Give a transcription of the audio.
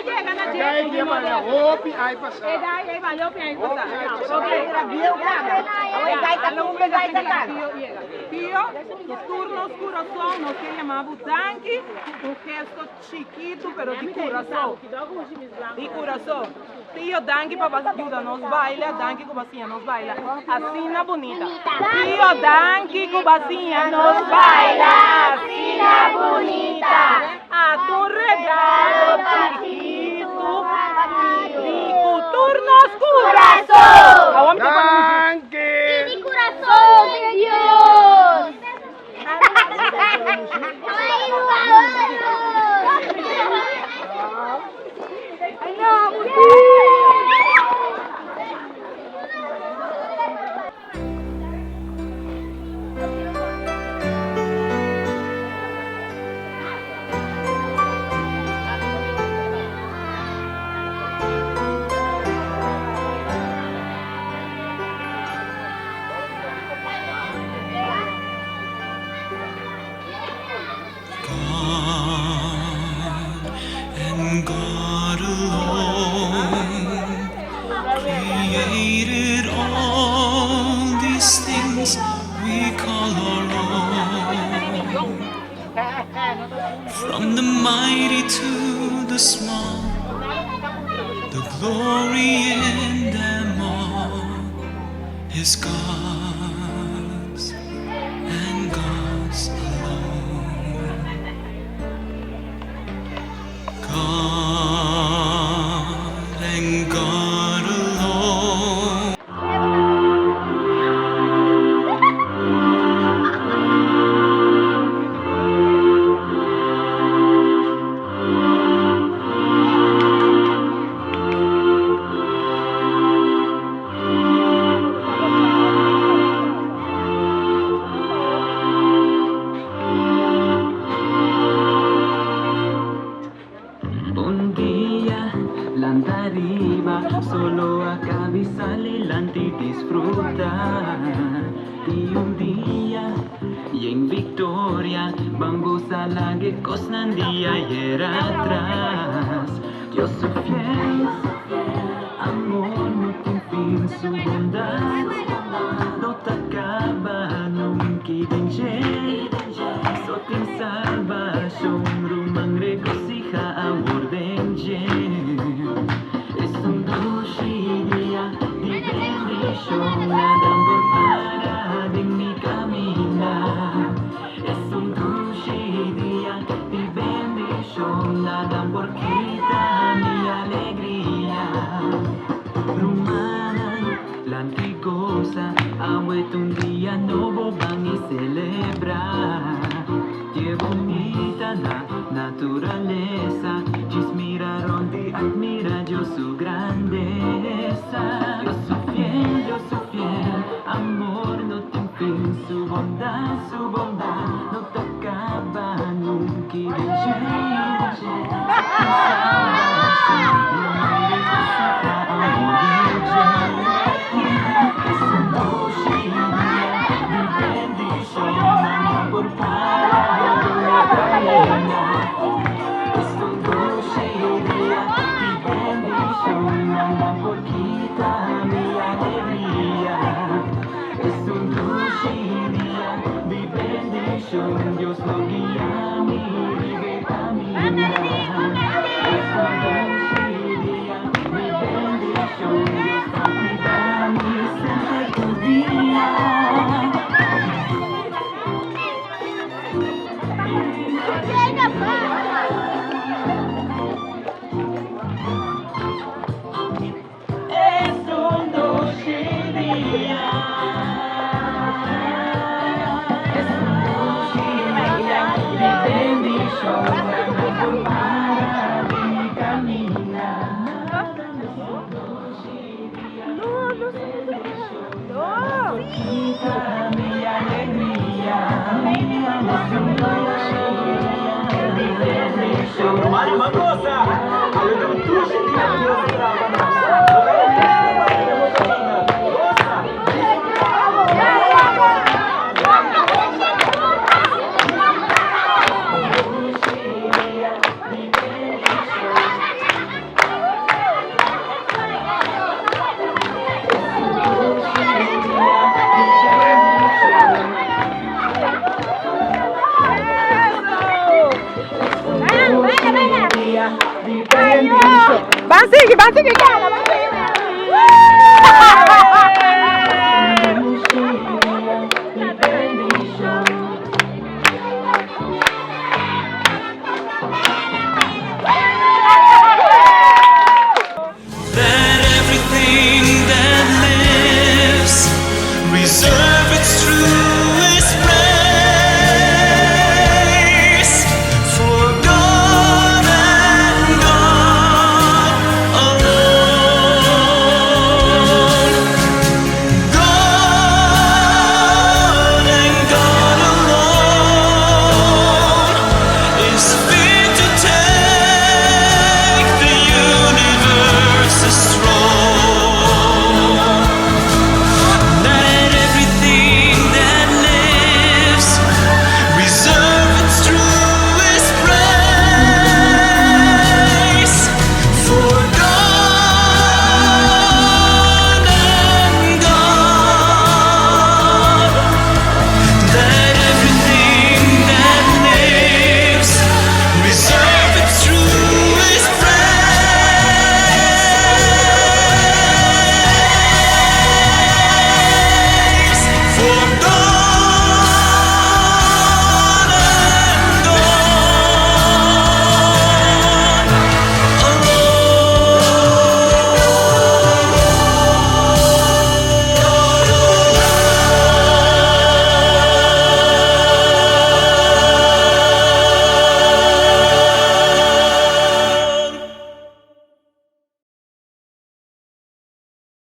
llega na Dai gente. dia mana hopi ai passa. Dai vai lopi aí passar. Okay. Pio, turno coração, nós que chamamos tanque, um gesto chiquito, pero de coração. De coração. Pio, tanque para ajudar nos baila, tanque com bacia nos baila. Assim na bonita. Pio, tanque com bacia nos baila, assim na bonita. A tu regalo chiquito, de turnos coração. Danke. ¡Mi corazón de Dios! ¡Ay, no! And God alone created all these things we call our own. From the mighty to the small, the glory in them all is God's and God's alone. God and God alone. Un día lanta arriba, solo a cabizal y lanti disfruta. Y un día, y en victoria, vamos a la que cosnan día y era atrás. Yo soy fiel, amor no tiene fin, su bondad no te acaba, no me quiten so tin salvación, rumang regocija amor d'angel. Es un dulce día de bendición, nada por para de mi caminar. Es un dulce día de bendición, nada por quitar mi alegría. Rumanan la antigosa, ahuet un día nuevo van y celebrar. Qué bonita la naturaleza, chismiraron de admira yo su grandeza. Yo soy fiel, amor no tiene fin, su bondad no te acaba.